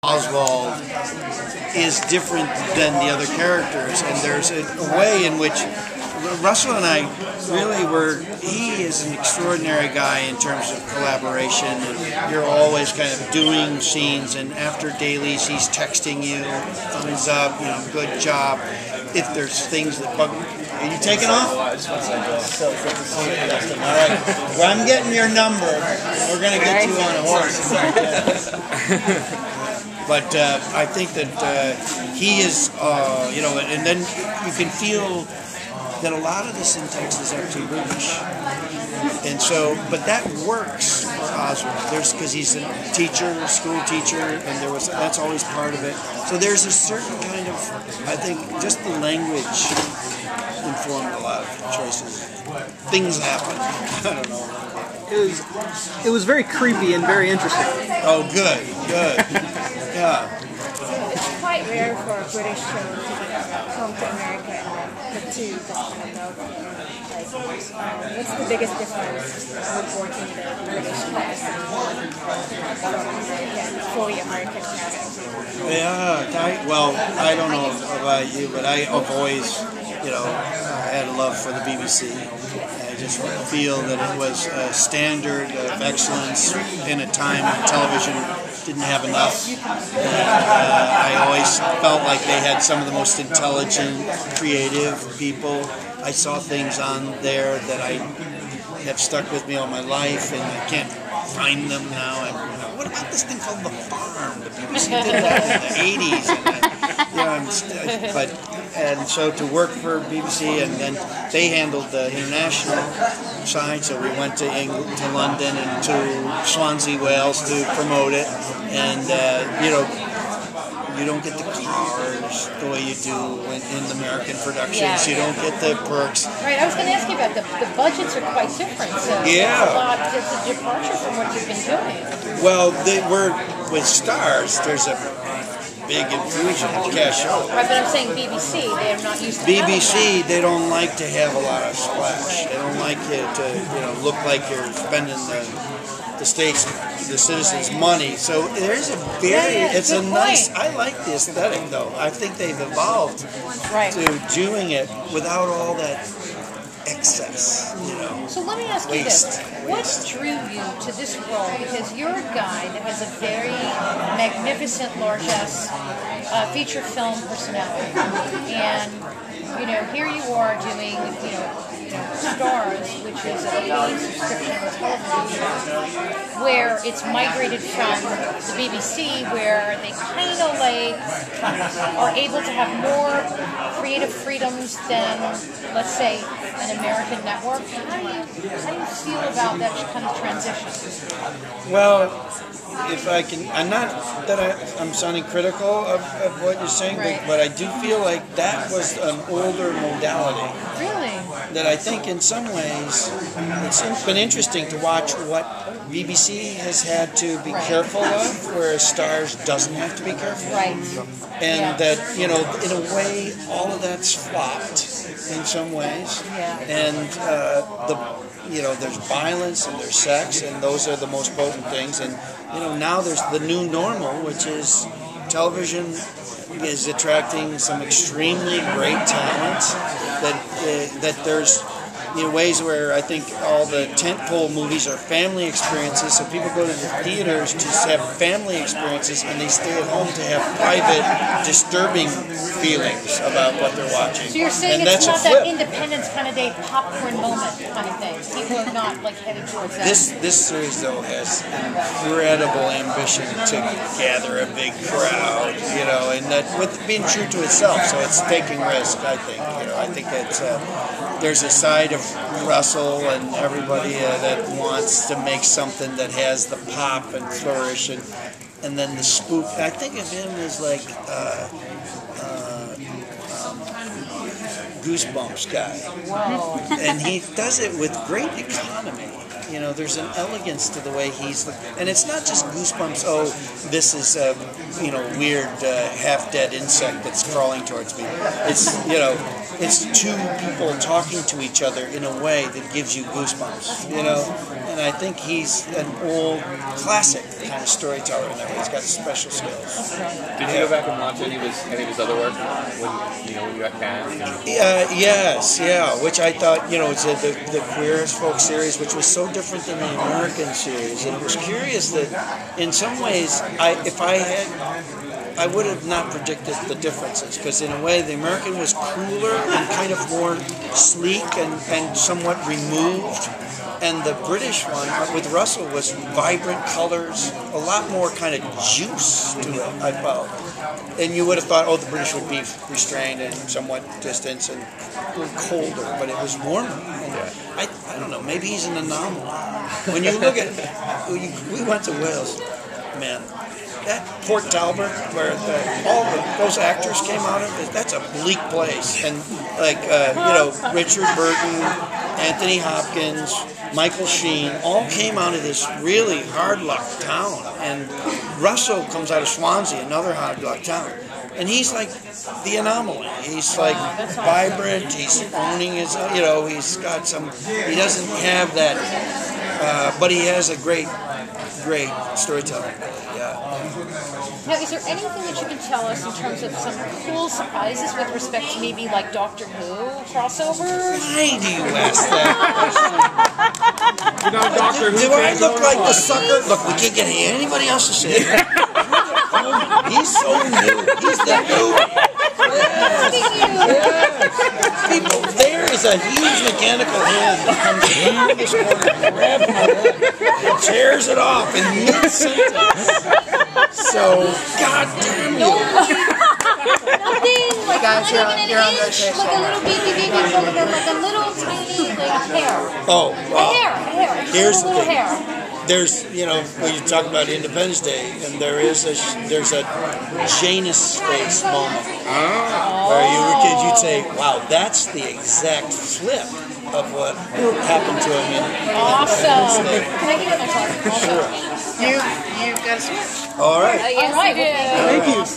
Oswald is different than the other characters, and there's a way in which Russell and I really were. He is an extraordinary guy in terms of collaboration, and you're always kind of doing scenes, and after dailies he's texting you, thumbs up, good job. If there's things that bug, are you taking off? All right. Well, I'm getting your number. We're gonna get you on a horse. But I think that he is, and then you can feel that a lot of the syntax is actually British. And so, but that works for Oswald. Because he's a teacher, school teacher, and that's always part of it. So there's a certain kind of, I think, just the language informed a lot of choices. Things happen. I don't know. It was very creepy and very interesting. Oh, good. Yeah. It's quite rare for a British show to come to America and the two just kind of melt in. What's the biggest difference with working the British cast from fully American cast? Yeah, I don't know about you, but I've always, had a love for the BBC. I just feel that it was a standard of excellence in a time when television didn't have enough. I always felt like they had some of the most intelligent, creative people. I saw things on there that I have stuck with me all my life, and I can't find them now. What about this thing called The Farm? The BBC did that in the 80s. And so to work for BBC, and then they handled the international side, so we went to London and to Swansea, Wales to promote it, and you don't get the cars the way you do in American productions. You don't get the perks. Right, I was going to ask you about the budgets are quite different. So it's a departure from what you've been doing. Well, with Stars, there's a big infusion of cash out. Right, but I'm saying BBC, they're not used to BBC, they don't like to have a lot of splash. They don't like it to look like you're spending the state's, the citizens' money. So there's a it's a nice, I like the aesthetic though. I think they've evolved to doing it without all that excess, So let me ask you this. What drew you to this role? Because you're a guy that has a very magnificent, largesse feature film personality. And, here you are doing, Stars, which is a paid subscription television show, where it's migrated from the BBC, where they kind of are able to have more creative freedoms than, let's say, an American network. How do you feel about that kind of transition? Well, if I can, I'm not that I'm sounding critical of what you're saying, but I do feel like that was an older modality. Really? That I think in some ways it's been interesting to watch what BBC has had to be careful of, whereas Stars doesn't have to be careful. Right. And that, in a way, all of that's flopped in some ways. Yeah. And there's violence and there's sex, and those are the most potent things. And now there's the new normal, which is television is attracting some extremely great talent. That there's ways where I think all the tentpole movies are family experiences, so people go to the theaters to have family experiences, and they stay at home to have private, disturbing feelings about what they're watching. So you're saying it's not that Independence kind of day popcorn moment kind of thing. People are not headed towards that. This series though has incredible ambition to gather a big crowd, and that with being true to itself. So it's taking risk. I think. I think that there's a side of Russell and everybody that wants to make something that has the pop and flourish, and then the spook. I think of him as like Goosebumps guy. Wow. And he does it with great economy. There's an elegance to the way and it's not just Goosebumps, this is a, weird half-dead insect that's crawling towards me. It's, it's two people talking to each other in a way that gives you goosebumps, and I think he's an old classic kind of storyteller in that way. He's got special skills. Did you go back and watch any of his other work when you got cast? Yes, yeah. Which I thought, it's the Queer as Folk series, which was so different than the American series, and it was curious that in some ways, I would have not predicted the differences, because in a way the American was cooler and kind of more sleek and somewhat removed, and the British one with Russell was vibrant colors, a lot more kind of juice to it, I felt. And you would have thought, the British would be restrained and somewhat distant and a little colder, but it was warmer. And I don't know, maybe he's an anomaly. When you look at, we went to Wales, man. That Port Talbot, where those actors came out of, that's a bleak place. And Richard Burton, Anthony Hopkins, Michael Sheen, all came out of this really hard luck town. And Russell comes out of Swansea, another hard luck town. And he's like the anomaly. He's like vibrant. He's owning his, he's got some. He doesn't have that, but he has a great storytelling. Now, is there anything that you can tell us in terms of some cool surprises with respect to maybe like Doctor Who crossovers? Why do you ask that question? Doctor Who. Do I look like the sucker? Look, we can't get anybody else to say it. He's so new. He's the new. People, there is a huge mechanical hand that comes in this corner, grabs my leg, and tears it off in mid-sentence. So, goddamn you. Nothing like Guys, not even you're an on inch, rotation. like a little baby Pullman, like a little tiny hair. Oh, wow. A hair. Just Here's a the little thing. hair. There's, when you talk about Independence Day, and there's a Janus face moment where you'd say, wow, that's the exact flip of what happened to him in Independence Day. Can I get my card? Sure. You've got to switch. All right. Yes, I do. Thank you. Awesome.